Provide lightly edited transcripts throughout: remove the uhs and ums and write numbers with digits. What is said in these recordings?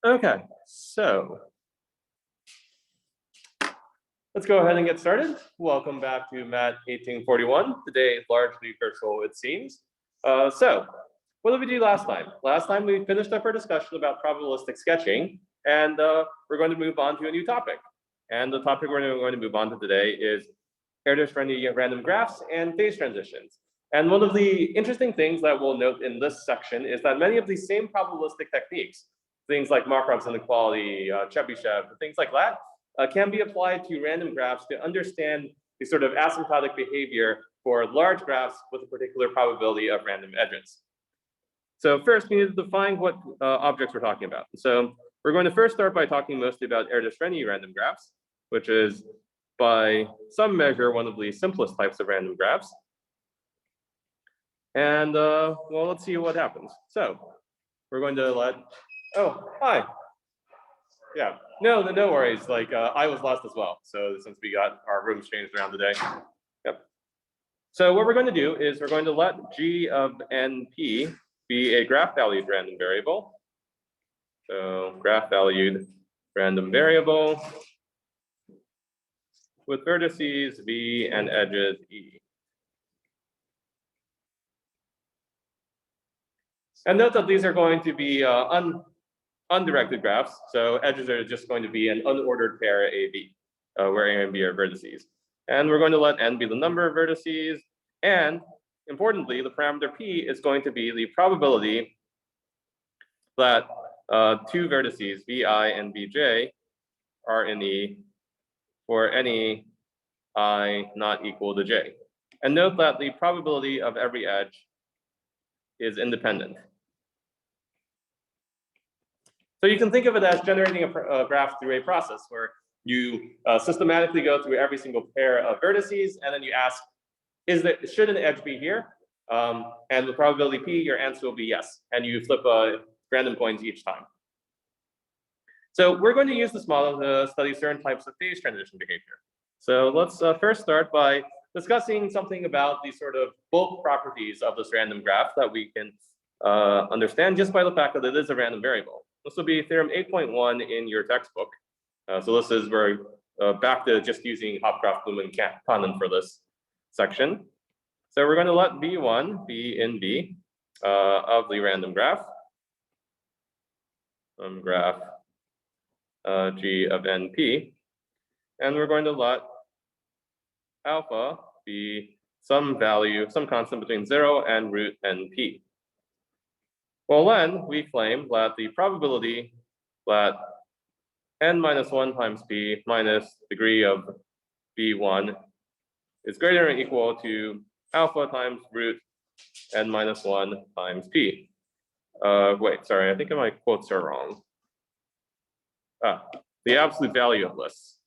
Okay, so let's go ahead and get started. Welcome back to MAT1841. Today, largely virtual, it seems. So, what did we do last time? Last time we finished up our discussion about probabilistic sketching, and we're going to move on to a new topic. And the topic we're going to move on to today is Erdos-Renyi random graphs and phase transitions. And one of the interesting things that we'll note in this section is that many of these same probabilistic techniques, things like Markov's inequality, Chebyshev, things like that, can be applied to random graphs to understand the sort of asymptotic behavior for large graphs with a particular probability of random edges. So first, we need to define what objects we're talking about. So we're going to first start by talking mostly about Erdos-Renyi random graphs, which is by some measure one of the simplest types of random graphs. And well, let's see what happens. So we're going to oh, hi. Yeah, no worries. Like I was lost as well. So since we got our rooms changed around today. Yep. So what we're going to do is we're going to let G of NP be a graph valued random variable. So graph valued random variable with vertices V and edges E. And note that these are going to be undirected graphs. So edges are just going to be an unordered pair AB, where A and B are vertices. And we're going to let N be the number of vertices. And importantly, the parameter P is going to be the probability that two vertices, Vi and Vj, are in E for any I not equal to J. And note that the probability of every edge is independent. So you can think of it as generating a graph through a process where you systematically go through every single pair of vertices, and then you ask, should an edge be here? And the probability P, your answer will be yes. And you flip random coins each time. So we're going to use this model to study certain types of phase transition behavior. So let's first start by discussing something about the sort of bulk properties of this random graph that we can understand just by the fact that it is a random variable. This will be theorem 8.1 in your textbook. So this is where back to just using Hopcroft, Bloom, and Kahneman for this section. So we're going to let V1 be in B of the random graph. Graph G of NP. And we're going to let alpha be some value, some constant between 0 and root NP. Well, then we claim that the probability that n minus 1 times p minus degree of v1 is greater than or equal to alpha times root n minus 1 times p. Wait, sorry, I think my quotes are wrong. The absolute value of this.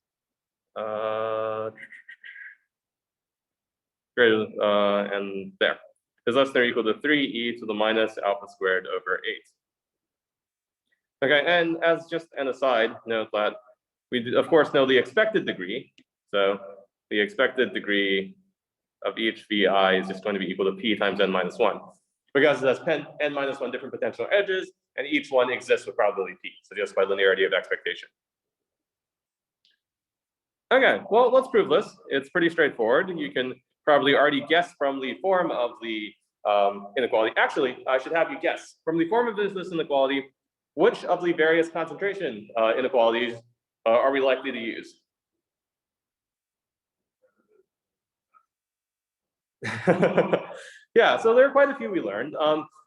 Greater and there is less than or equal to 3e to the minus alpha squared over 8. Okay, and as just an aside, note that we of course know the expected degree. So the expected degree of each vi is just going to be equal to p times n minus 1, because it has n minus 1 different potential edges, and each one exists with probability p. So just by linearity of expectation. Okay, well, let's prove this. It's pretty straightforward. You can probably already guess from the form of the inequality. Actually, I should have you guess from the form of this inequality, which of the various concentration inequalities are we likely to use? Yeah, so there are quite a few we learned.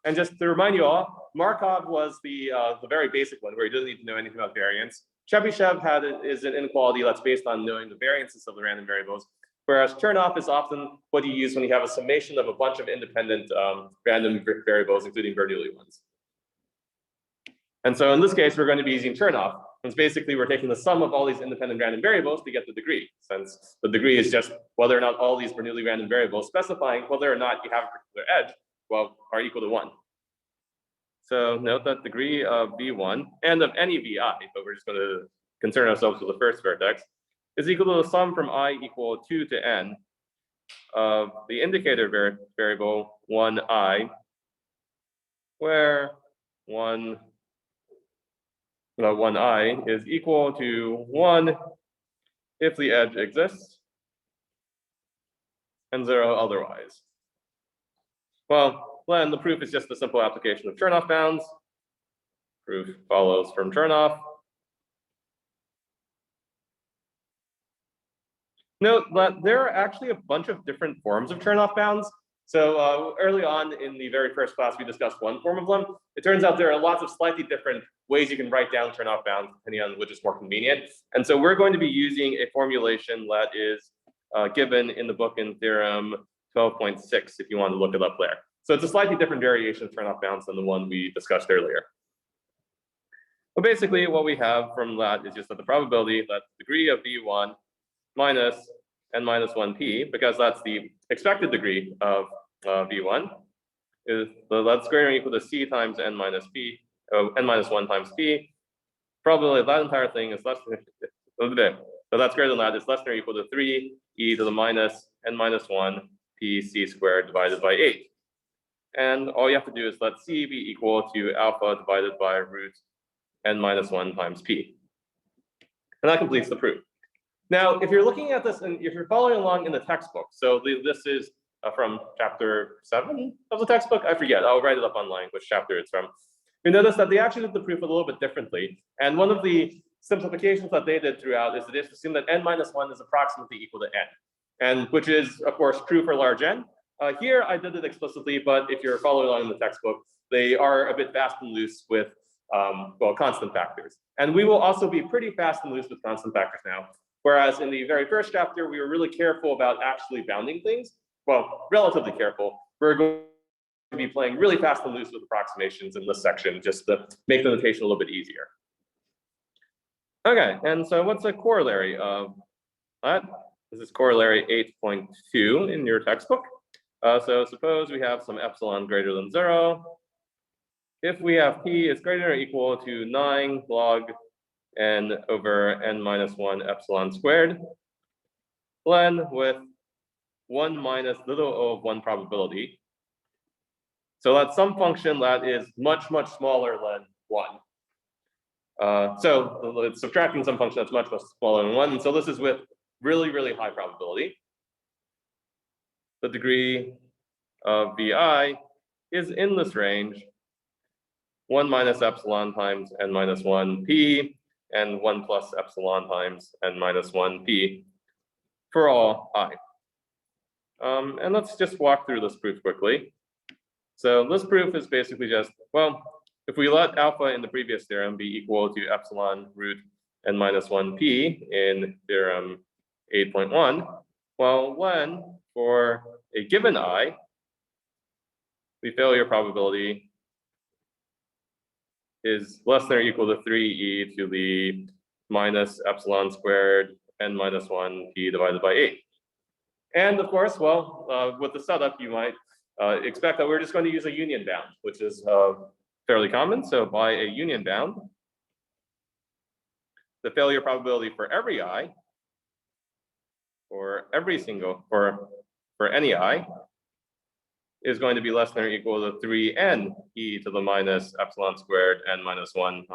And just to remind you all, Markov was the very basic one where you don't need to know anything about variance. Chebyshev is an inequality that's based on knowing the variances of the random variables, whereas Chernoff is often what you use when you have a summation of a bunch of independent random variables, including Bernoulli ones. And so in this case, we're going to be using Chernoff. It's basically we're taking the sum of all these independent random variables to get the degree, since the degree is just whether or not all these Bernoulli random variables specifying whether or not you have a particular edge, well, are equal to 1. So note that degree of V1 and of any VI, but we're just going to concern ourselves with the first vertex, is equal to the sum from I equal 2 to n of the indicator variable 1i, where 1 1I is equal to 1 if the edge exists, and 0 otherwise. Well, then the proof is just a simple application of Chernoff bounds. Proof follows from Chernoff. Note that there are actually a bunch of different forms of Chernoff bounds. So early on in the very first class, we discussed one form of them. It turns out there are lots of slightly different ways you can write down Chernoff bounds, depending on which is more convenient. And so we're going to be using a formulation that is given in the book in theorem 12.6, if you want to look it up there. So it's a slightly different variation of Chernoff bounds than the one we discussed earlier. But basically what we have from that is just that the probability that the degree of V1 minus n minus 1p, because that's the expected degree of V1, is that's greater than or equal to c times n minus p, n minus 1 times p. Probability of that entire thing is less than, so that's greater than that, it's less than or equal to 3 e to the minus n minus 1 p c squared divided by 8. And all you have to do is let c be equal to alpha divided by root n minus 1 times p. And that completes the proof. Now, if you're looking at this and if you're following along in the textbook, so this is from chapter 7 of the textbook, I forget, I'll write it up online which chapter it's from. You notice that they actually did the proof a little bit differently. And one of the simplifications that they did throughout is that they just assume that n minus 1 is approximately equal to n, and which is, of course, true for large n. Here, I did it explicitly, but if you're following along in the textbook, they are a bit fast and loose with, well, constant factors. And we will also be pretty fast and loose with constant factors now. Whereas in the very first chapter, we were really careful about actually bounding things. Well, relatively careful. We're going to be playing really fast and loose with approximations in this section, just to make the notation a little bit easier. Okay, and so what's a corollary of that? This is corollary 8.2 in your textbook. So suppose we have some epsilon greater than 0. If we have p is greater than or equal to 9 log n over n minus 1 epsilon squared, then with 1 minus little o of 1 probability. So that's some function that is much, much smaller than 1. So it's subtracting some function that's much, much smaller than 1. And so this is with really, really high probability. The degree of Vi is in this range, 1 minus epsilon times n minus 1 p, and 1 plus epsilon times n minus 1 p for all I. And let's just walk through this proof quickly. So this proof is basically just, well, if we let alpha in the previous theorem be equal to epsilon root n minus 1 p in theorem 8.1, well, when for a given I, the failure probability is less than or equal to 3e to the minus epsilon squared n minus 1 p divided by 8. And of course, well, with the setup, you might expect that we're just going to use a union bound, which is fairly common. So by a union bound, the failure probability for every I, for every single, for any I, is going to be less than or equal to 3n e to the minus epsilon squared n minus 1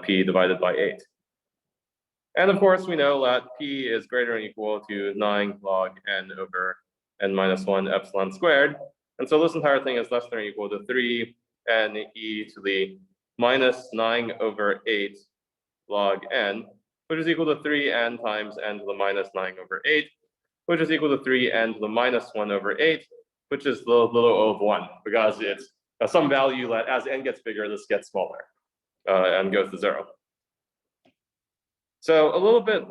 p divided by 8. And of course, we know that p is greater than or equal to 9 log n over n minus 1 epsilon squared. And so this entire thing is less than or equal to 3n e to the minus 9 over 8 log n, which is equal to 3n times n to the minus 9 over 8, which is equal to 3n to the minus 1 over 8, which is the little o of 1, because it's some value that as n gets bigger, this gets smaller and goes to 0. So a little bit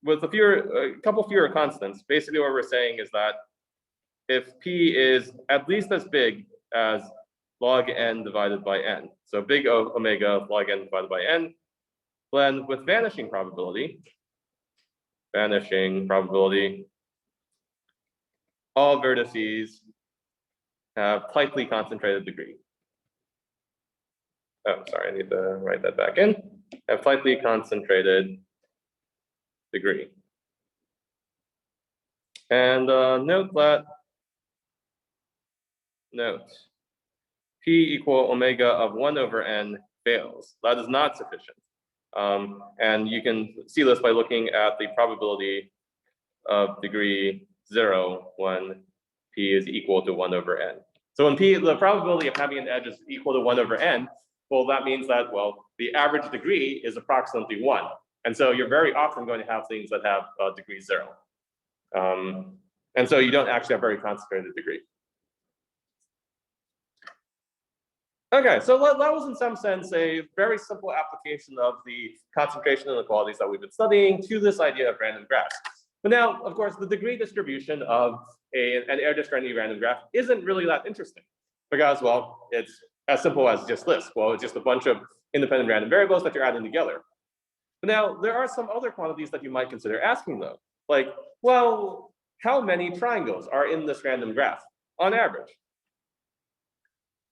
with a couple fewer constants, basically what we're saying is that if p is at least as big as log n divided by n, so big O omega log n divided by n, then with vanishing probability, all vertices have tightly concentrated degree. Oh, sorry, I need to write that back in. Have tightly concentrated degree. And note p equal omega of 1 over n fails. That is not sufficient. And you can see this by looking at the probability of degree 0 when p is equal to 1 over n. So when the probability of having an edge is equal to 1 over n, well, that means that, well, the average degree is approximately 1. And so you're very often going to have things that have degree 0. And so you don't actually have very concentrated degree. Okay, so that was in some sense a very simple application of the concentration inequalities that we've been studying to this idea of random graphs. But now, of course, the degree distribution of an Erdos-Renyi random graph isn't really that interesting because, well, it's as simple as just this. Well, it's just a bunch of independent random variables that you're adding together. But now, there are some other quantities that you might consider asking, though. Like, well, how many triangles are in this random graph on average?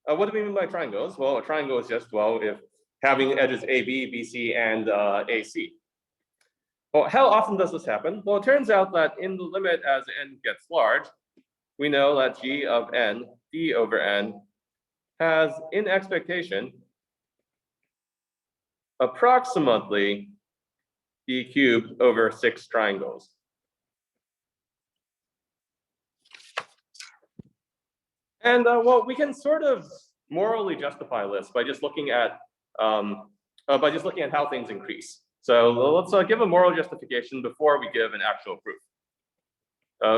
What do we mean by triangles? Well, a triangle is just, well, if having edges AB, BC, and AC. Well, how often does this happen? Well, it turns out that in the limit as n gets large, we know that g of n, d over n, has, in expectation, approximately d cubed over 6 triangles. And well, we can sort of morally justify this by just looking at how things increase. So let's give a moral justification before we give an actual proof.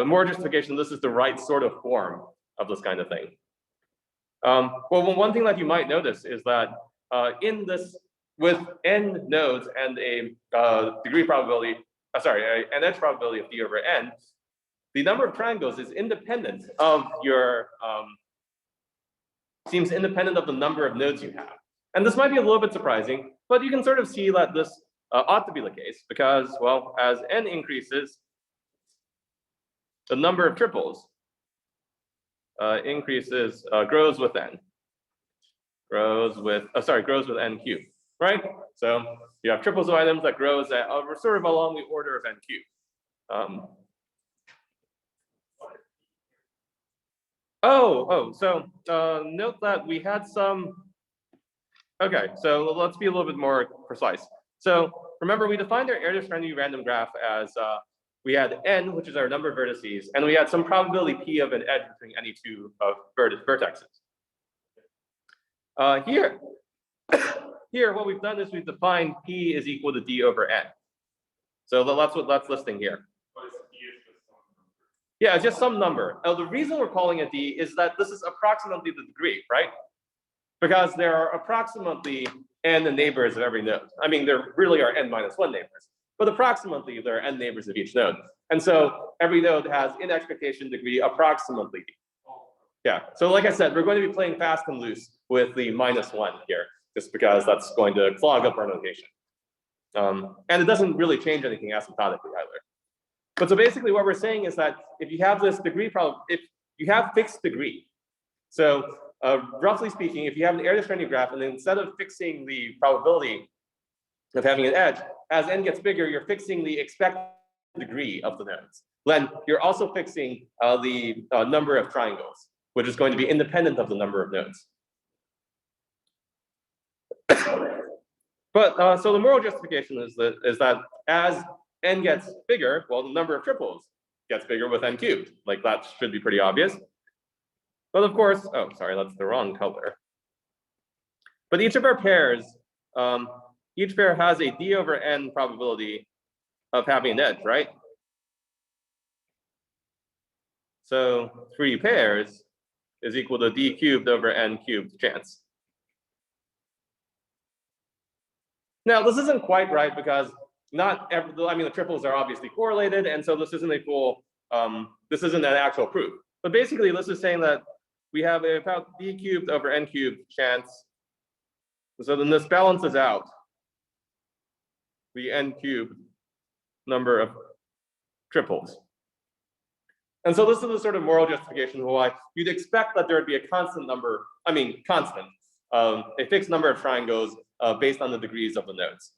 Moral justification, this is the right sort of form of this kind of thing. Well, one thing that you might notice is that in this, with n nodes and a degree probability, an edge probability of d over n, the number of triangles is independent of your, seems independent of the number of nodes you have. And this might be a little bit surprising, but you can sort of see that this ought to be the case because, well, as n increases, the number of triples grows with n. Grows with n cubed, right? So you have triples of items that grows at sort of along the order of n cubed. So note that we had some, okay, so let's be a little bit more precise. So remember, we defined our Erdos-Renyi random graph as we had n, which is our number of vertices, and we had some probability p of an edge between any two of vertexes. Here, what we've done is we've defined p is equal to d over n. So that's what that's listing here. Yeah, it's just some number. Now, the reason we're calling it d is that this is approximately the degree, right? Because there are approximately n neighbors of every node. I mean, there really are n minus 1 neighbors, but approximately there are n neighbors of each node. And so every node has in expectation degree approximately d. Yeah, so like I said, we're going to be playing fast and loose with the -1 here, just because that's going to clog up our notation. And it doesn't really change anything asymptotically either. But so basically what we're saying is that if you have this degree problem, if you have fixed degree, so roughly speaking, if you have an Erdos-Renyi graph and then instead of fixing the probability of having an edge, as n gets bigger, you're fixing the expected degree of the nodes. Then you're also fixing the number of triangles, which is going to be independent of the number of nodes. But so the moral justification is that as n gets bigger, well, the number of triples gets bigger with n cubed. Like that should be pretty obvious. But of course, oh, sorry, that's the wrong color. But each of our pairs, each pair has a d over n probability of having an edge, right? So 3 pairs is equal to d cubed over n cubed chance. Now, this isn't quite right because the triples are obviously correlated, and so this isn't a full, this isn't an actual proof. But basically, this is saying that we have about d cubed over n cubed chance. So then this balances out the n cubed number of triples. And so this is the sort of moral justification for why you'd expect that there would be a constant, a fixed number of triangles based on the degrees of the nodes.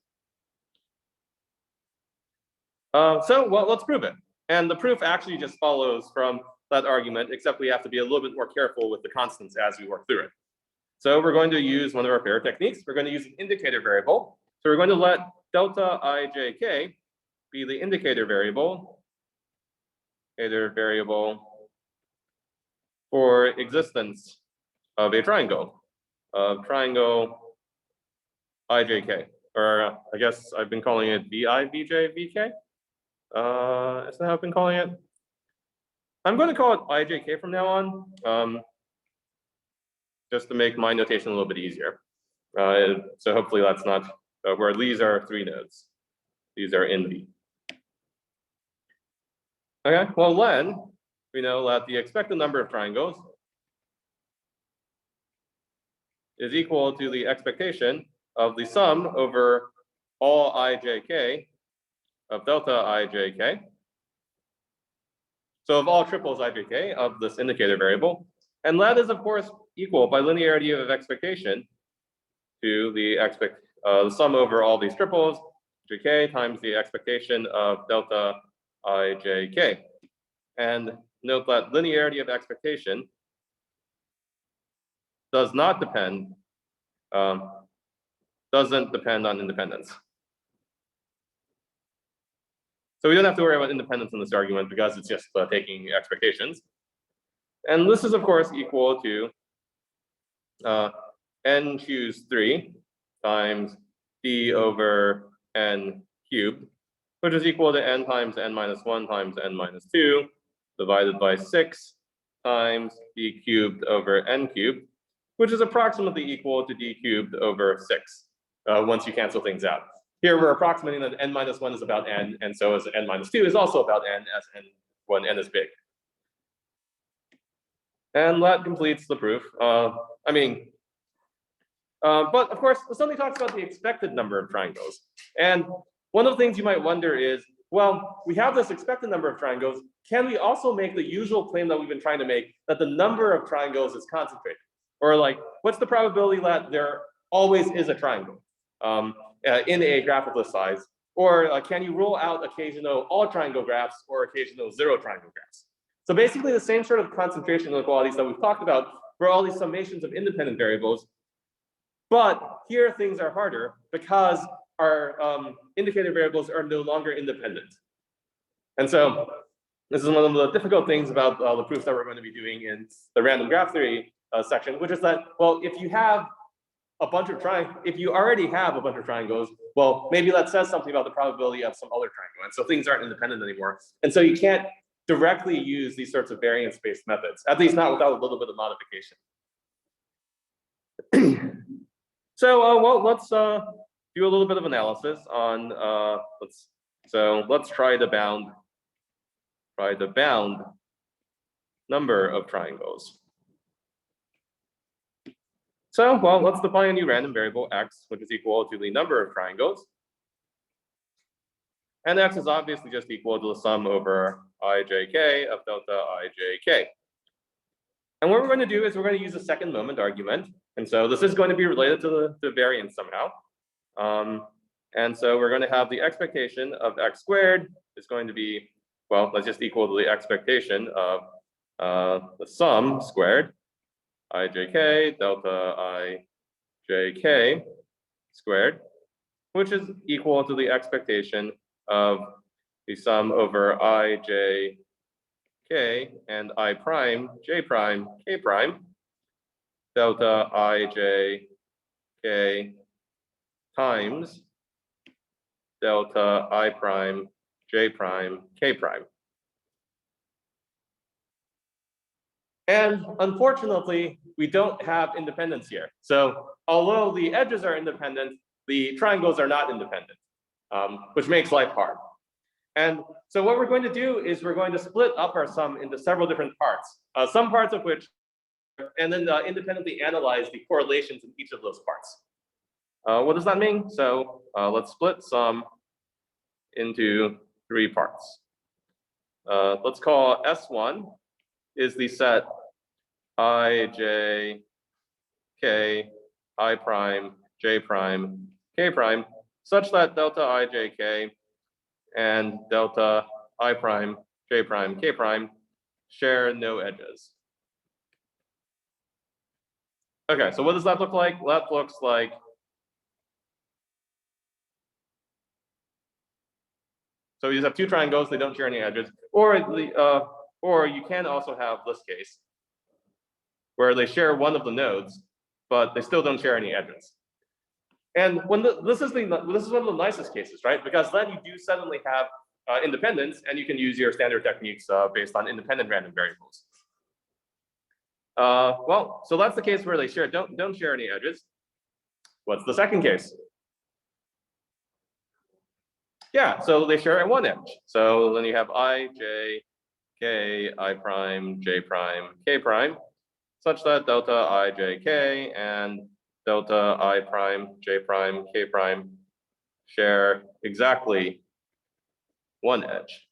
So, well, let's prove it. And the proof actually just follows from that argument, except we have to be a little bit more careful with the constants as we work through it. So we're going to use one of our pair techniques. We're going to use an indicator variable. So we're going to let delta ijk be the indicator variable for existence of a triangle, ijk, or I guess I've been calling it vi, vj, vk. Is that how I've been calling it? I'm going to call it ijk from now on, just to make my notation a little bit easier. So hopefully that's not where these are 3 nodes. These are in V. Okay, well then, we know that the expected number of triangles is equal to the expectation of the sum over all ijk of delta ijk. So of all triples ijk of this indicator variable. And that is, of course, equal by linearity of expectation to the sum over all these triples, jk, times the expectation of delta ijk. And note that linearity of expectation doesn't depend on independence. So we don't have to worry about independence in this argument because it's just taking expectations. And this is, of course, equal to n choose 3 times d over n cubed, which is equal to n times n minus 1 times n minus 2 divided by 6 times d cubed over n cubed, which is approximately equal to d cubed over 6 once you cancel things out. Here we're approximating that n minus 1 is about n, and so is n minus 2 is also about n, as n when n is big. And that completes the proof. But of course, this only talks about the expected number of triangles. And one of the things you might wonder is, well, we have this expected number of triangles. Can we also make the usual claim that we've been trying to make, that the number of triangles is concentrated? Or like, what's the probability that there always is a triangle in a graph of this size? Or can you rule out occasional all triangle graphs or occasional 0 triangle graphs? So basically the same sort of concentration inequalities that we've talked about for all these summations of independent variables. But here things are harder because our indicator variables are no longer independent. And so this is one of the difficult things about the proofs that we're going to be doing in the random graph theory section, which is that, well, if you have a bunch of if you already have a bunch of triangles, well, maybe that says something about the probability of some other triangle. And so things aren't independent anymore. And so you can't directly use these sorts of variance-based methods, at least not without a little bit of modification. So, well, let's do a little bit of analysis on, let's try the bound number of triangles. So, well, let's define a new random variable x, which is equal to the number of triangles. And x is obviously just equal to the sum over ijk of delta ijk. And what we're going to do is we're going to use a second moment argument. And so this is going to be related to the variance somehow. And so we're going to have the expectation of x squared is going to be, well, that's just equal to the expectation of the sum squared, ijk delta ijk squared, which is equal to the expectation of the sum over ijk and I prime, j prime, k prime, delta ijk times delta I prime, j prime, k prime. And unfortunately, we don't have independence here. So although the edges are independent, the triangles are not independent, which makes life hard. And so what we're going to do is we're going to split up our sum into several different parts, some parts of which, and then independently analyze the correlations in each of those parts. What does that mean? So let's split sum into 3 parts. Let's call S1 is the set I, j, k, I prime, j prime, k prime, such that delta I, j, k and delta I prime, j prime, k prime share no edges. Okay, so what does that look like? That looks like So you just have two triangles, they don't share any edges, or you can also have this case where they share one of the nodes, but they still don't share any edges. And when this is one of the nicest cases, right? Because then you do suddenly have independence, and you can use your standard techniques based on independent random variables. Well, so that's the case where they don't share any edges. What's the second case? Yeah, so they share one edge. So then you have I, j, k, I prime, j prime, k prime, such that delta I, j, k and delta I prime, j prime, k prime share exactly one edge.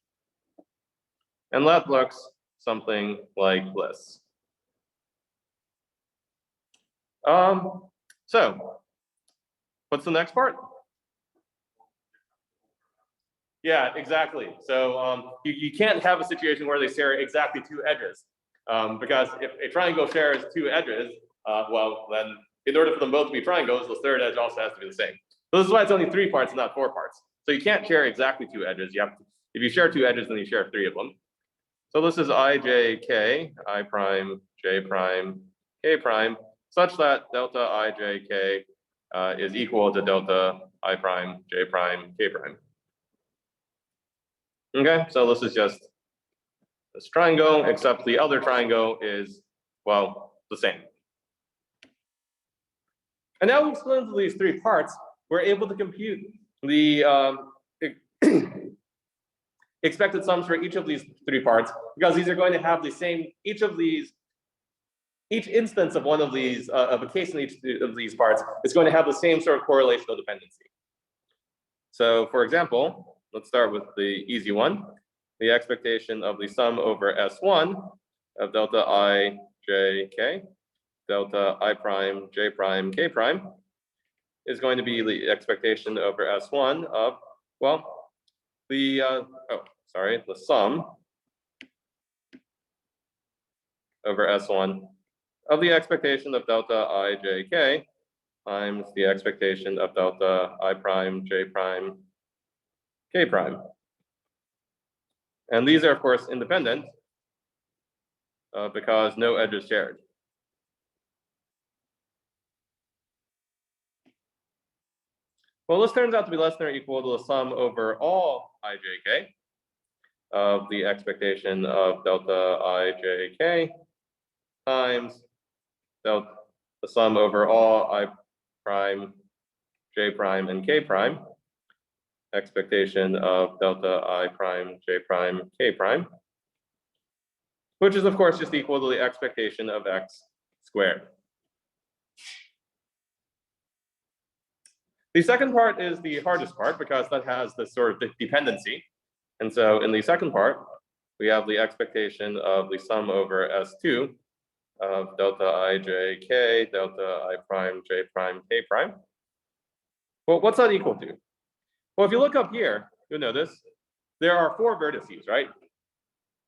And that looks something like this. So what's the next part? Yeah, exactly. So you can't have a situation where they share exactly two edges, because if a triangle shares two edges, well, then in order for them both to be triangles, the third edge also has to be the same. So this is why it's only 3 parts and not 4 parts. So you can't share exactly 2 edges. You have to, if you share 2 edges, then you share 3 of them. So this is I, j, k, I prime, j prime, k prime, such that delta I, j, k is equal to delta I prime, j prime, k prime. Okay, so this is just this triangle, except the other triangle is, well, the same. And now we've split into these 3 parts, we're able to compute the expected sums for each of these 3 parts, because these are going to have the same, each instance of one of these, of a case in each of these parts is going to have the same sort of correlational dependency. So for example, let's start with the easy one. The expectation of the sum over S1 of delta I, j, k, delta I prime, j prime, k prime is going to be the expectation over S1 of, well, the, the sum over S1 of the expectation of delta I, j, k times the expectation of delta I prime, j prime, k prime. And these are, of course, independent because no edge is shared. Well, this turns out to be less than or equal to the sum over all I, j, k of the expectation of delta I, j, k times the sum over all I prime, j prime, and k prime, expectation of delta I prime, j prime, k prime, which is of course just equal to the expectation of x squared. The second part is the hardest part because that has this sort of dependency. And so in the second part, we have the expectation of the sum over S2 of delta I, j, k, delta I prime, j prime, k prime. Well, what's that equal to? Well, if you look up here, you'll notice there are 4 vertices, right?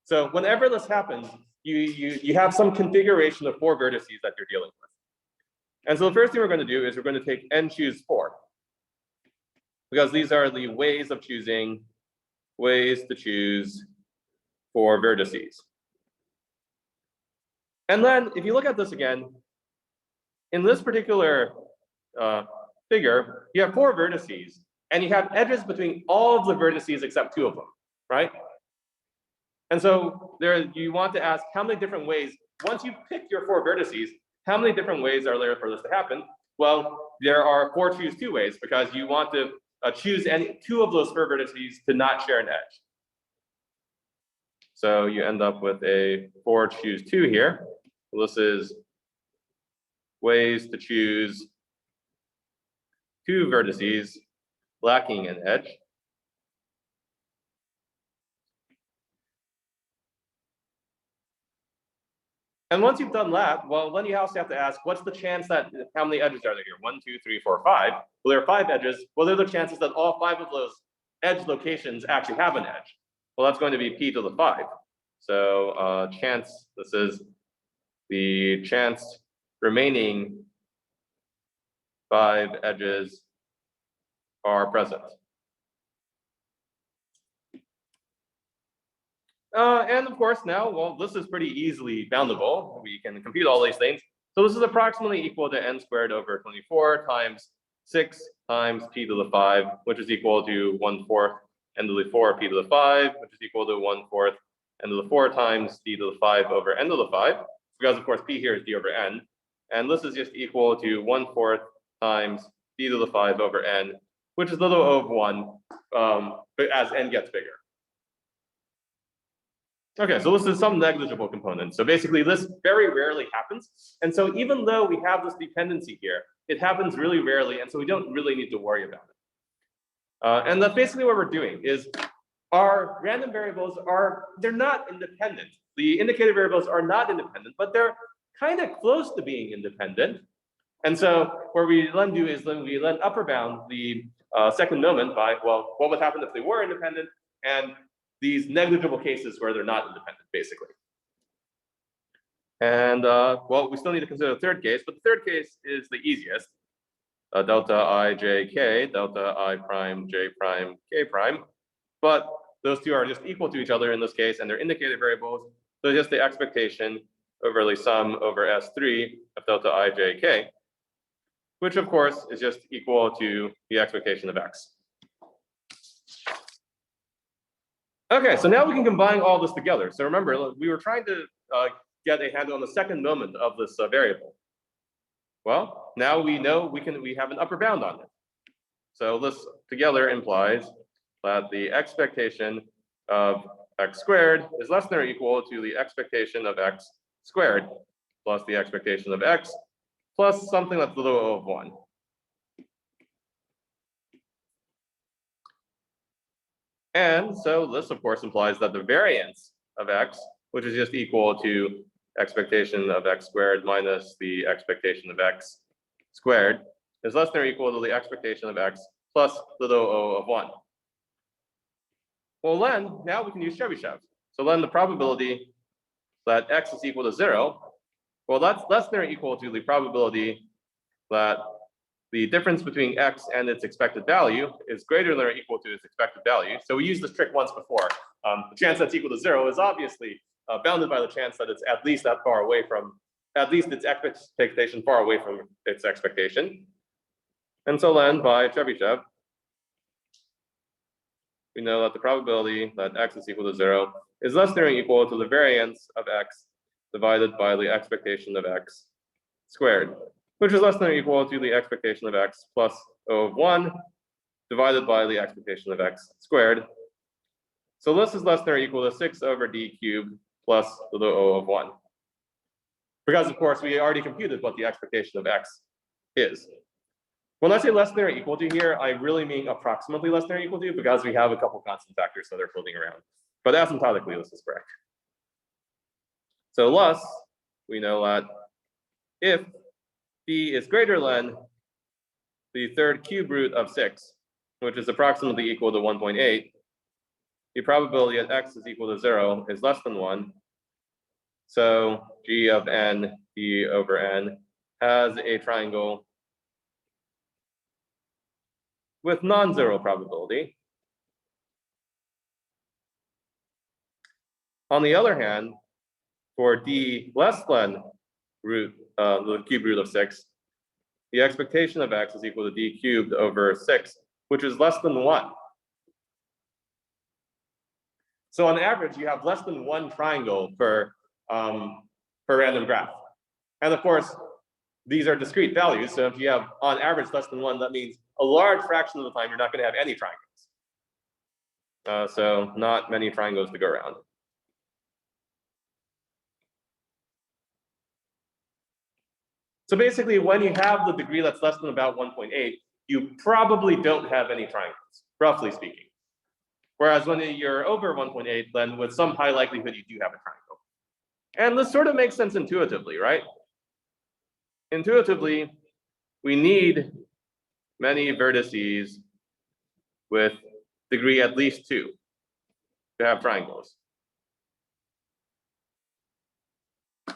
So whenever this happens, you have some configuration of 4 vertices that you're dealing with. And so the first thing we're going to do is we're going to take n choose 4. Because these are the ways to choose 4 vertices. And then if you look at this again, in this particular figure, you have 4 vertices, and you have edges between all of the vertices except 2 of them, right? And so you want to ask how many different ways, once you pick your 4 vertices, how many different ways are there for this to happen? Well, there are 4 choose 2 ways, because you want to choose 2 of those 4 vertices to not share an edge. So you end up with a 4 choose 2 here. This is ways to choose 2 vertices lacking an edge. And once you've done that, well, then you also have to ask, what's the chance that, how many edges are there here? 1, 2, 3, 4, 5. Well, there are 5 edges. What are the chances that all 5 of those edge locations actually have an edge? Well, that's going to be p to the 5. So chance, this is the chance remaining 5 edges are present. And of course now, well, this is pretty easily boundable. We can compute all these things. So this is approximately equal to n squared over 24 times 6 times p to the 5, which is equal to 1/4 n to the 4 p to the 5, which is equal to 1/4 n to the 4 times d to the 5 over n to the 5, because of course p here is d over n. And this is just equal to 1/4 times d to the 5 over n, which is the little o of 1, but as n gets bigger. Okay, so this is some negligible component. So basically this very rarely happens. And so even though we have this dependency here, it happens really rarely, and so we don't really need to worry about it. And that's basically what we're doing is our random variables they're not independent. The indicator variables are not independent, but they're kind of close to being independent. And so what we then do is then we then upper bound the second moment by, well, what would happen if they were independent, and these negligible cases where they're not independent, basically. And well, we still need to consider the third case, but the third case is the easiest. Delta I j k, delta I prime j prime k prime. But those two are just equal to each other in this case, and they're indicator variables. So just the expectation over the sum over S3 of delta I j k, which of course is just equal to the expectation of x. Okay, so now we can combine all this together. So remember, we were trying to get a handle on the second moment of this variable. Well, now we know we have an upper bound on it. So this together implies that the expectation of x squared is less than or equal to the expectation of x squared plus the expectation of x plus something that's the little o of 1. And so this, of course, implies that the variance of x, which is just equal to expectation of x squared minus the expectation of x squared, is less than or equal to the expectation of x plus little o of 1. Well, then, now we can use Chebyshev. So then the probability that x is equal to 0, well, that's less than or equal to the probability that the difference between x and its expected value is greater than or equal to its expected value. So we used this trick once before. The chance that's equal to 0 is obviously bounded by the chance that it's at least that far away from, at least its expectation far away from its expectation. And so then by Chebyshev, we know that the probability that x is equal to 0 is less than or equal to the variance of x divided by the expectation of x squared, which is less than or equal to the expectation of x plus o of 1 divided by the expectation of x squared. So this is less than or equal to 6 over d cubed plus the o of 1. Because, of course, we already computed what the expectation of x is. When I say less than or equal to here, I really mean approximately less than or equal to, because we have a couple constant factors that are floating around. But asymptotically, this is correct. So thus, we know that if b is greater than the third cube root of 6, which is approximately equal to 1.8, the probability that x is equal to 0 is less than 1. So g of n, d over n, has a triangle with non-zero probability. On the other hand, for d less than the cube root of 6, the expectation of x is equal to d cubed over 6, which is less than 1. So on average, you have less than 1 triangle per random graph. And of course, these are discrete values. So if you have on average less than 1, that means a large fraction of the time you're not going to have any triangles. So not many triangles to go around. So basically, when you have the degree that's less than about 1.8, you probably don't have any triangles, roughly speaking. Whereas when you're over 1.8, then with some high likelihood, you do have a triangle. And this sort of makes sense intuitively, right? Intuitively, we need many vertices with degree at least 2 to have triangles.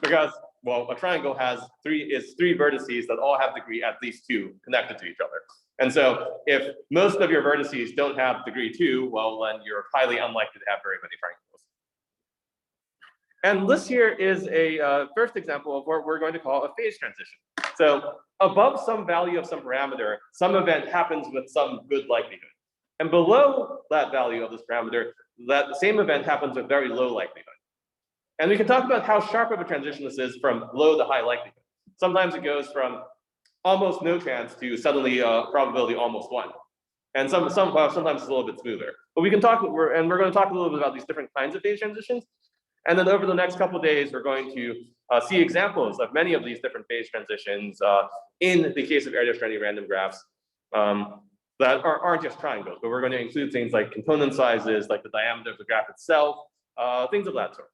Because, well, a triangle has three vertices that all have degree at least 2 connected to each other. And so if most of your vertices don't have degree 2, well, then you're highly unlikely to have very many triangles. And this here is a first example of what we're going to call a phase transition. So above some value of some parameter, some event happens with some good likelihood. And below that value of this parameter, that the same event happens with very low likelihood. And we can talk about how sharp of a transition this is from low to high likelihood. Sometimes it goes from almost no chance to suddenly probability almost 1. And sometimes it's a little bit smoother. But we can talk, we're going to talk a little bit about these different kinds of phase transitions. And then over the next couple of days, we're going to see examples of many of these different phase transitions in the case of Erdos-Renyi random graphs that aren't just triangles, but we're going to include things like component sizes, like the diameter of the graph itself, things of that sort.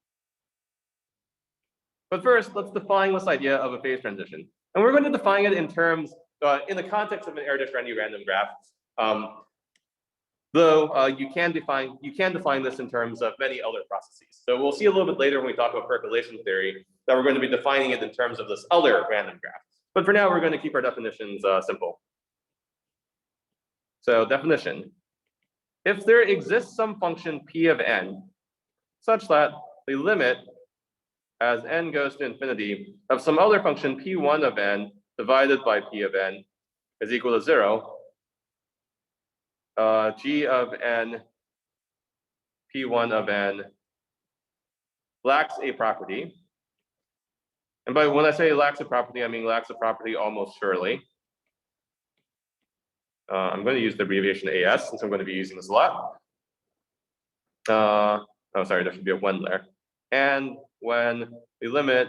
But first, let's define this idea of a phase transition. And we're going to define it in terms, in the context of an Erdos-Renyi random graph. Though you can define this in terms of many other processes. So we'll see a little bit later when we talk about percolation theory that we're going to be defining it in terms of this other random graph. But for now, we're going to keep our definitions simple. So definition: if there exists some function p of n such that the limit as n goes to infinity of some other function p1 of n divided by p of n is equal to 0, g of n p1 of n lacks a property. And by when I say lacks a property, I mean lacks a property almost surely. I'm going to use the abbreviation AS since I'm going to be using this a lot. Oh, sorry, there should be a when there. And when the limit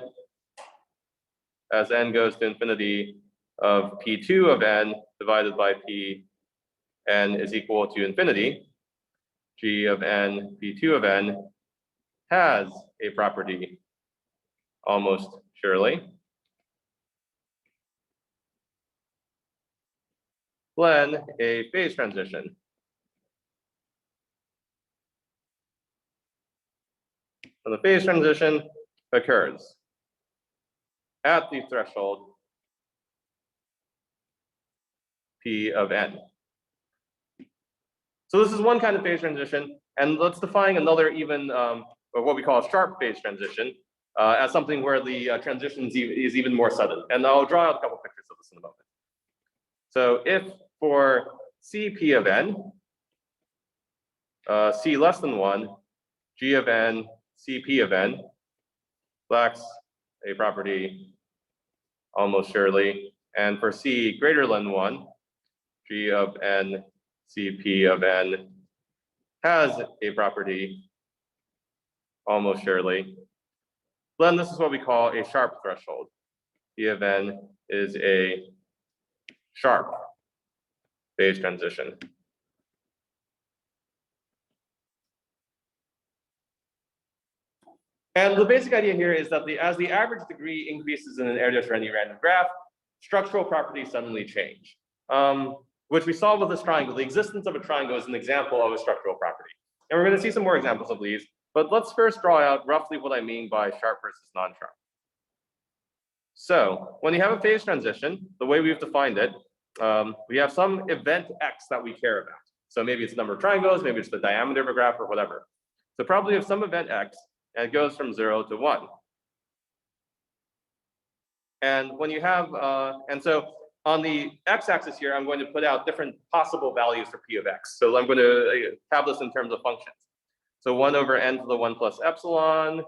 as n goes to infinity of p2 of n divided by p n is equal to infinity, g of n p2 of n has a property almost surely. Then a phase transition. And the phase transition occurs at the threshold p of n. So this is one kind of phase transition, and let's define another even, or what we call a sharp phase transition, as something where the transition is even more sudden. And I'll draw out a couple pictures of this in a moment. So if for Cp of n, c less than 1, g of n, Cp of n lacks a property almost surely, and for c greater than 1, g of n, Cp of n has a property almost surely, then this is what we call a sharp threshold. P of n is a sharp phase transition. And the basic idea here is that as the average degree increases in an Erdos-Renyi random graph, structural properties suddenly change. Which we saw with this triangle. The existence of a triangle is an example of a structural property. And we're going to see some more examples of these, but let's first draw out roughly what I mean by sharp versus non-sharp. So when you have a phase transition, the way we've defined it, we have some event x that we care about. So maybe it's the number of triangles, maybe it's the diameter of a graph or whatever. So probably have some event x, and it goes from 0 to 1. And when you have, and so on the x-axis here, I'm going to put out different possible values for p of x. So I'm going to have this in terms of functions. So 1 over n to the 1 plus epsilon,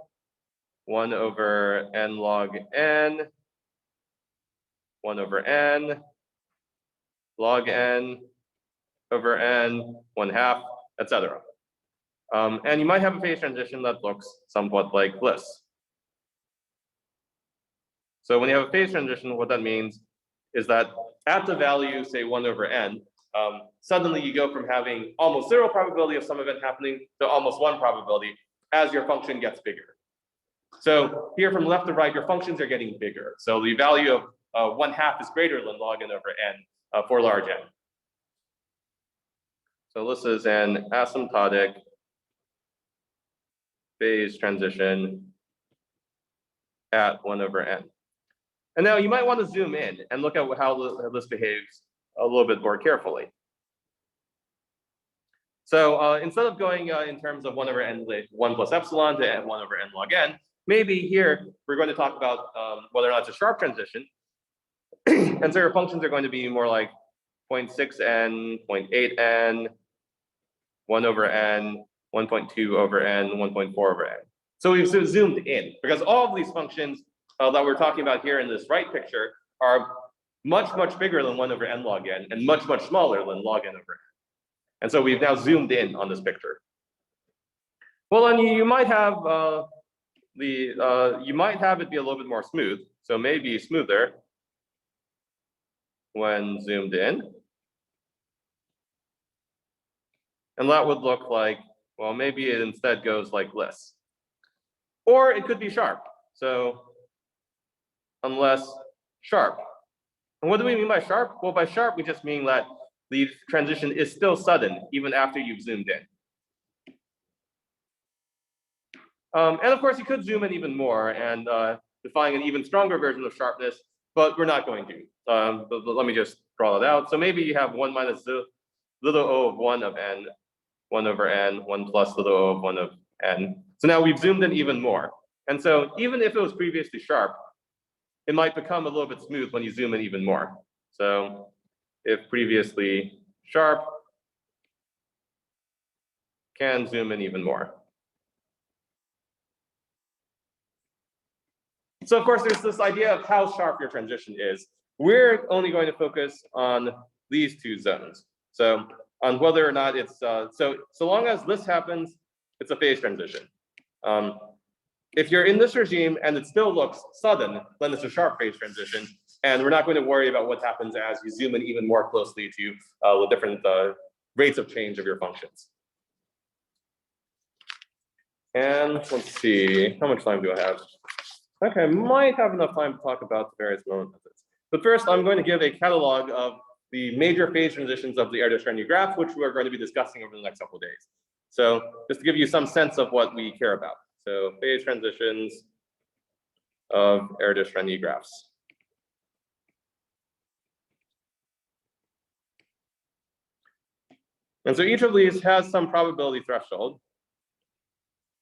1 over n log n, 1 over n, log n over n, 1/2, etc. And you might have a phase transition that looks somewhat like this. So when you have a phase transition, what that means is that at the value, say 1 over n, suddenly you go from having almost 0 probability of some event happening to almost 1 probability as your function gets bigger. So here from left to right, your functions are getting bigger. So the value of 1/2 is greater than log n over n for large n. So this is an asymptotic phase transition at 1 over n. And now you might want to zoom in and look at how this behaves a little bit more carefully. So instead of going in terms of 1 over n, 1 plus epsilon to 1 over n log n, maybe here we're going to talk about whether or not it's a sharp transition. And so your functions are going to be more like 0.6n, 0.8n, 1 over n, 1.2 over n, 1.4 over n. So we've zoomed in because all of these functions that we're talking about here in this right picture are much, much bigger than 1 over n log n and much, much smaller than log n over n. And so we've now zoomed in on this picture. Well, then you might have you might have it be a little bit more smooth. So maybe smoother when zoomed in. And that would look like, well, maybe it instead goes like this. Or it could be sharp. So unless sharp. And what do we mean by sharp? Well, by sharp, we just mean that the transition is still sudden, even after you've zoomed in. And of course, you could zoom in even more and define an even stronger version of sharpness, but we're not going to. But let me just draw it out. So maybe you have 1 minus little o of 1 of n, 1 over n, 1 plus little o of 1 of n. So now we've zoomed in even more. And so even if it was previously sharp, it might become a little bit smooth when you zoom in even more. So if previously sharp, can zoom in even more. So of course, there's this idea of how sharp your transition is. We're only going to focus on these two zones. So on whether or not it's, so long as this happens, it's a phase transition. If you're in this regime and it still looks sudden, then it's a sharp phase transition. And we're not going to worry about what happens as you zoom in even more closely to the different rates of change of your functions. And let's see, how much time do I have? Okay, I might have enough time to talk about the various moment methods. But first, I'm going to give a catalog of the major phase transitions of the Erdos-Renyi graph, which we're going to be discussing over the next couple of days. So just to give you some sense of what we care about. So phase transitions of Erdos-Renyi graphs. And so each of these has some probability threshold.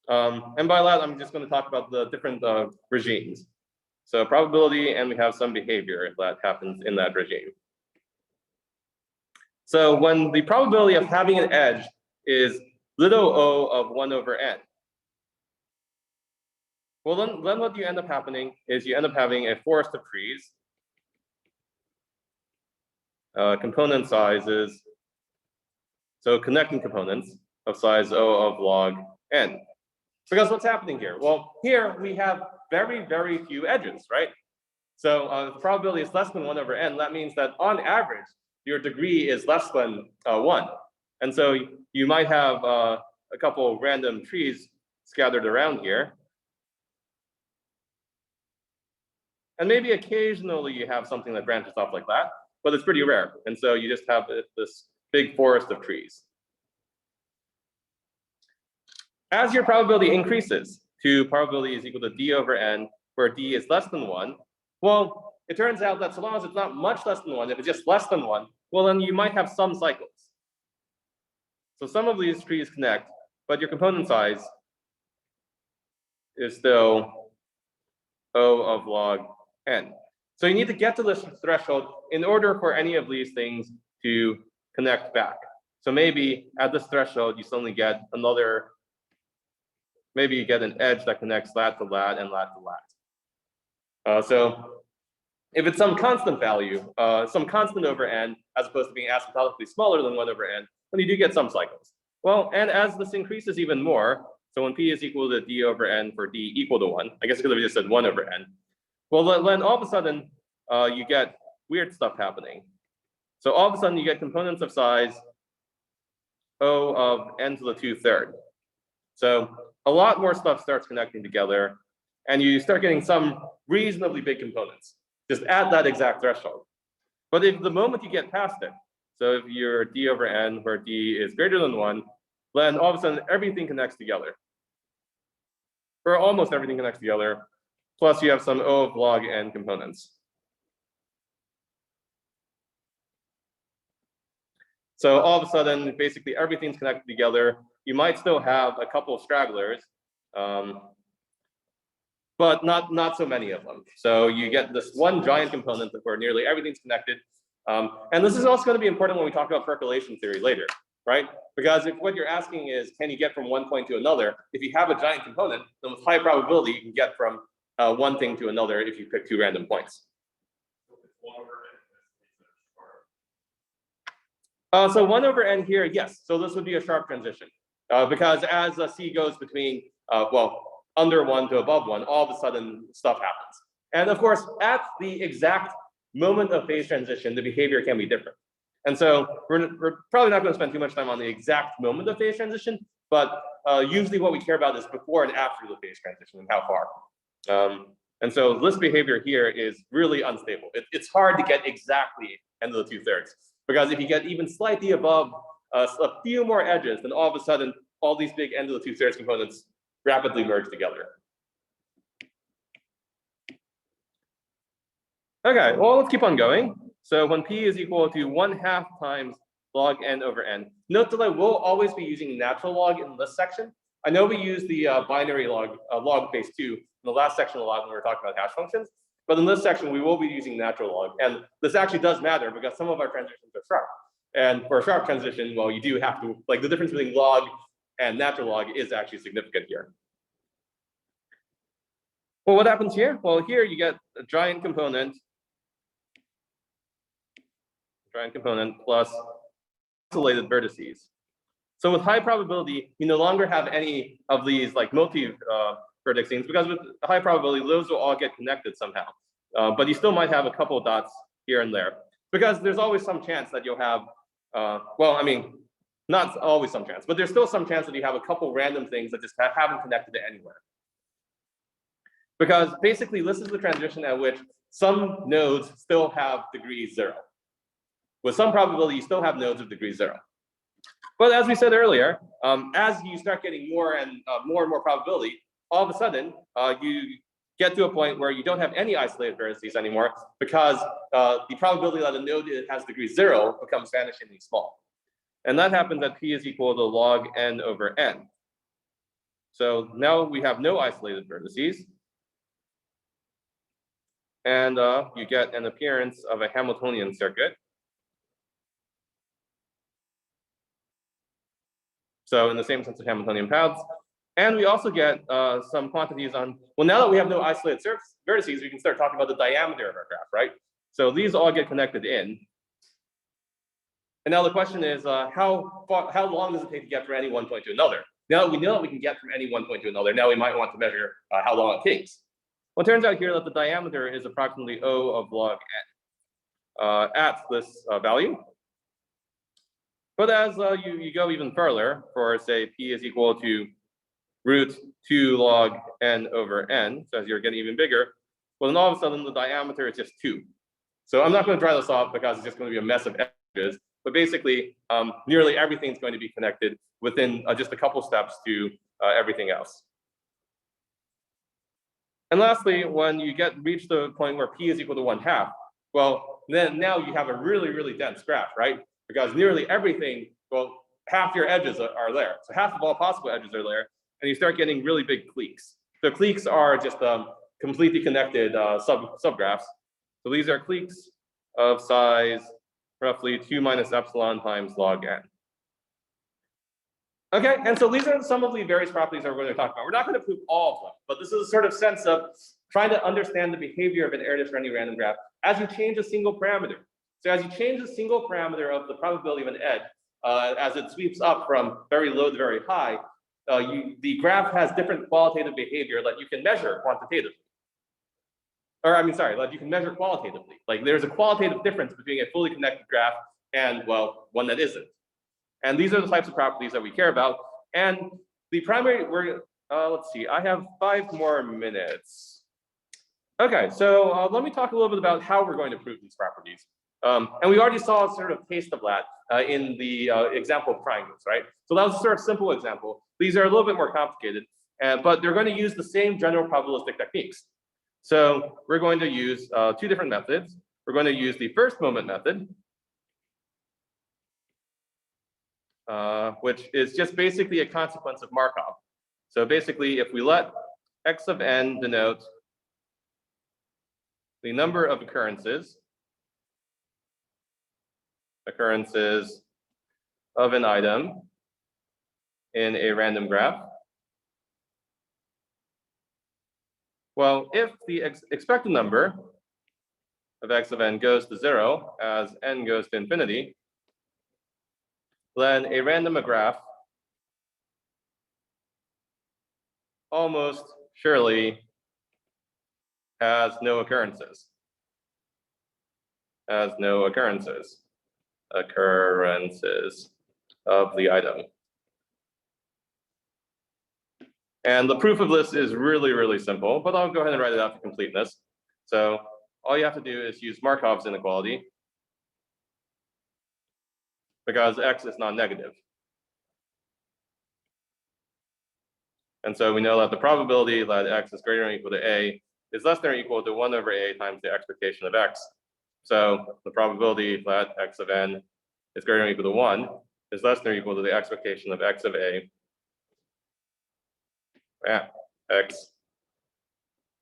And by that, I'm just going to talk about the different regimes. So probability, and we have some behavior that happens in that regime. So when the probability of having an edge is little o of 1 over n, well, then what you end up happening is you end up having a forest of trees. Component sizes, so connecting components of size o of log n. Because what's happening here? Well, here we have very, very few edges, right? So the probability is less than 1 over n. That means that on average, your degree is less than 1. And so you might have a couple random trees scattered around here. And maybe occasionally you have something that branches off like that, but it's pretty rare. And so you just have this big forest of trees. As your probability increases to probability is equal to d over n, where d is less than 1, well, it turns out that so long as it's not much less than 1, if it's just less than 1, well, then you might have some cycles. So some of these trees connect, but your component size is still o of log n. So you need to get to this threshold in order for any of these things to connect back. So maybe at this threshold, you suddenly get another, maybe you get an edge that connects that to that and that to that. So if it's some constant value, some constant over n, as opposed to being asymptotically smaller than 1 over n, then you do get some cycles. Well, and as this increases even more, so when p is equal to d over n for d equal to 1, I guess it could have just said 1 over n. Well, then all of a sudden, you get weird stuff happening. So all of a sudden, you get components of size o of n to the 2/3. So a lot more stuff starts connecting together, and you start getting some reasonably big components just at that exact threshold. But if the moment you get past it, so if you're d over n where d is greater than 1, then all of a sudden everything connects together. Or almost everything connects together, plus you have some o of log n components. So all of a sudden, basically everything's connected together. You might still have a couple of stragglers. but not so many of them. So you get this one giant component where nearly everything's connected. And this is also going to be important when we talk about percolation theory later, right? Because if what you're asking is, can you get from one point to another? If you have a giant component, then with high probability, you can get from one thing to another if you pick two random points. So 1 over n here, yes. So this would be a sharp transition. Because as c goes between, well, under 1 to above 1, all of a sudden stuff happens. And of course, at the exact moment of phase transition, the behavior can be different. And so we're probably not going to spend too much time on the exact moment of phase transition, but usually what we care about is before and after the phase transition and how far. And so this behavior here is really unstable. It's hard to get exactly end of the 2/3, because if you get even slightly above a few more edges, then all of a sudden, all these big end of the 2/3 components rapidly merge together. Okay, well, let's keep on going. So when p is equal to 1/2 times log n over n, note that I will always be using natural log in this section. I know we use the binary log, log base 2 in the last section a lot when we were talking about hash functions, but in this section, we will be using natural log. And this actually does matter because some of our transitions are sharp. And for a sharp transition, well, you do have to, like, the difference between log and natural log is actually significant here. Well, what happens here? Well, here you get a giant component plus isolated vertices. So with high probability, you no longer have any of these like multi-vertexings, because with high probability, those will all get connected somehow. But you still might have a couple of dots here and there, because there's always some chance that you'll have, well, I mean, not always some chance, but there's still some chance that you have a couple random things that just haven't connected to anywhere. Because basically, this is the transition at which some nodes still have degree 0. With some probability, you still have nodes of degree 0. But as we said earlier, as you start getting more and more probability, all of a sudden, you get to a point where you don't have any isolated vertices anymore, because the probability that a node has degree 0 becomes vanishingly small. And that happens at p is equal to log n over n. So now we have no isolated vertices. And you get an appearance of a Hamiltonian circuit. So in the same sense of Hamiltonian paths. And we also get some quantities on, well, now that we have no isolated vertices, we can start talking about the diameter of our graph, right? So these all get connected in. And now the question is, how long does it take to get from any one point to another? Now that we know that we can get from any one point to another, now we might want to measure how long it takes. Well, it turns out here that the diameter is approximately O of log n at this value. But as you go even further, for say p is equal to root 2 log n over n, so as you're getting even bigger, well, then all of a sudden the diameter is just 2. So I'm not going to dry this off because it's just going to be a mess of edges. But basically, nearly everything's going to be connected within just a couple steps to everything else. And lastly, when you reach the point where p is equal to 1/2, well, then now you have a really, really dense graph, right? Because nearly everything, well, half your edges are there. So half of all possible edges are there, and you start getting really big cliques. So cliques are just completely connected subgraphs. So these are cliques of size roughly 2 minus epsilon times log n. Okay, and so these are some of the various properties that we're going to talk about. We're not going to prove all of them, but this is a sort of sense of trying to understand the behavior of an Erdos-Renyi random graph as you change a single parameter. So as you change a single parameter of the probability of an edge, as it sweeps up from very low to very high, the graph has different qualitative behavior that you can measure quantitatively. Or I mean, sorry, that you can measure qualitatively. Like there's a qualitative difference between a fully connected graph and, well, one that isn't. And these are the types of properties that we care about. And the primary, let's see, I have 5 more minutes. Okay, so let me talk a little bit about how we're going to prove these properties. And we already saw a sort of taste of that in the example of triangles, right? So that was a sort of simple example. These are a little bit more complicated, but they're going to use the same general probabilistic techniques. So we're going to use 2 different methods. We're going to use the first moment method, which is just basically a consequence of Markov. So basically, if we let x of n denotes the number of occurrences of an item in a random graph. Well, if the expected number of x of n goes to 0 as n goes to infinity, then a random graph almost surely has no occurrences. Of the item. And the proof of this is really, really simple, but I'll go ahead and write it out for completeness. So all you have to do is use Markov's inequality because x is non-negative. And so we know that the probability that x is greater than or equal to a is less than or equal to 1 over a times the expectation of x. So the probability that x of n is greater than or equal to 1 is less than or equal to the expectation of x of a at x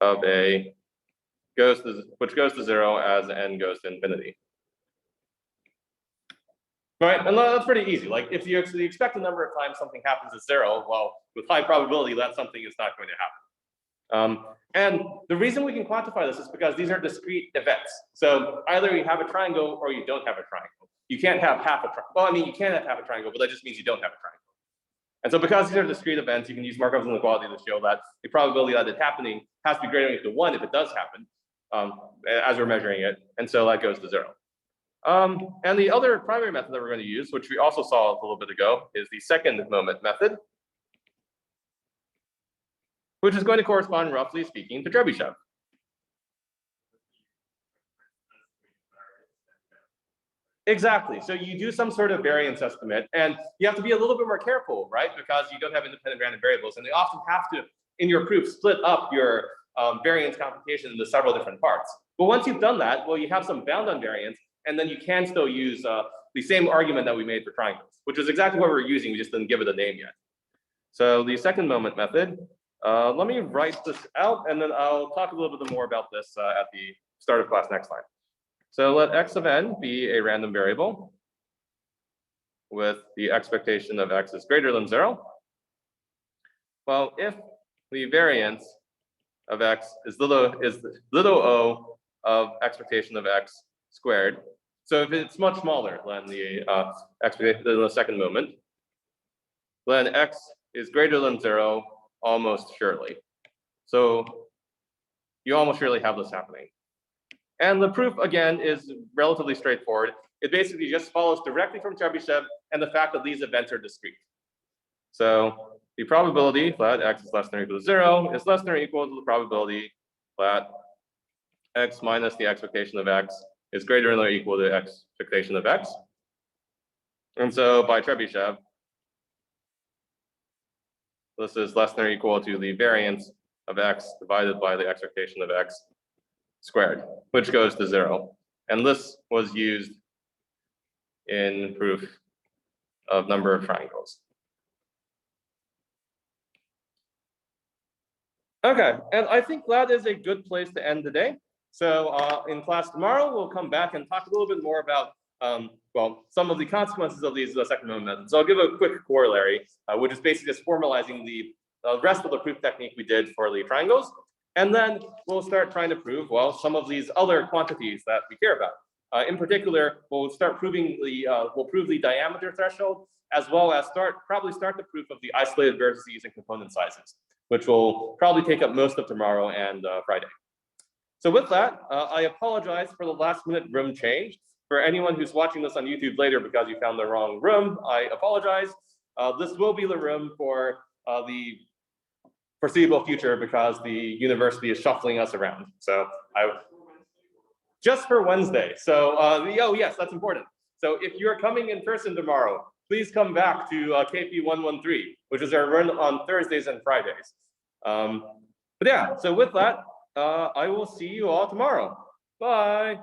of a which goes to 0 as n goes to infinity. Right, and that's pretty easy. Like if you actually expect the number of times something happens at 0, well, with high probability that something is not going to happen. And the reason we can quantify this is because these are discrete events. So either you have a triangle or you don't have a triangle. You can't have half a triangle. Well, I mean, you can have a triangle, but that just means you don't have a triangle. And so because these are discrete events, you can use Markov's inequality to show that the probability that it's happening has to be greater than or equal to 1 if it does happen, as we're measuring it. And so that goes to 0. And the other primary method that we're going to use, which we also saw a little bit ago, is the second moment method, which is going to correspond, roughly speaking, to Trebuchev. Exactly. So you do some sort of variance estimate, and you have to be a little bit more careful, right? Because you don't have independent random variables, and they often have to, in your proof, split up your variance computation into several different parts. But once you've done that, well, you have some bound on variance, and then you can still use the same argument that we made for triangles, which is exactly what we're using. We just didn't give it a name yet. So the second moment method, let me write this out, and then I'll talk a little bit more about this at the start of class next time. So let x of n be a random variable with the expectation of x is greater than 0. Well, if the variance of x is little o of expectation of x squared, so if it's much smaller than the expectation than the second moment, then x is greater than 0 almost surely. So you almost surely have this happening. And the proof, again, is relatively straightforward. It basically just follows directly from Trebuchev and the fact that these events are discrete. So the probability that x is less than or equal to 0 is less than or equal to the probability that x minus the expectation of x is greater than or equal to the expectation of x. And so by Trebuchev, this is less than or equal to the variance of x divided by the expectation of x squared, which goes to 0. And this was used in proof of number of triangles. Okay, and I think that is a good place to end today. So in class tomorrow, we'll come back and talk a little bit more about well, some of the consequences of these second moment methods. So I'll give a quick corollary, which is basically just formalizing the rest of the proof technique we did for the triangles. And then we'll start trying to prove, well, some of these other quantities that we care about. In particular, we'll start proving we'll prove the diameter threshold, as well as probably start the proof of the isolated vertices and component sizes, which will probably take up most of tomorrow and Friday. So with that, I apologize for the last minute room change. For anyone who's watching this on YouTube later because you found the wrong room, I apologize. This will be the room for the foreseeable future because the university is shuffling us around. So just for Wednesday. So, oh yes, that's important. So if you're coming in person tomorrow, please come back to KP 113, which is our run on Thursdays and Fridays. But yeah, so with that, I will see you all tomorrow. Bye.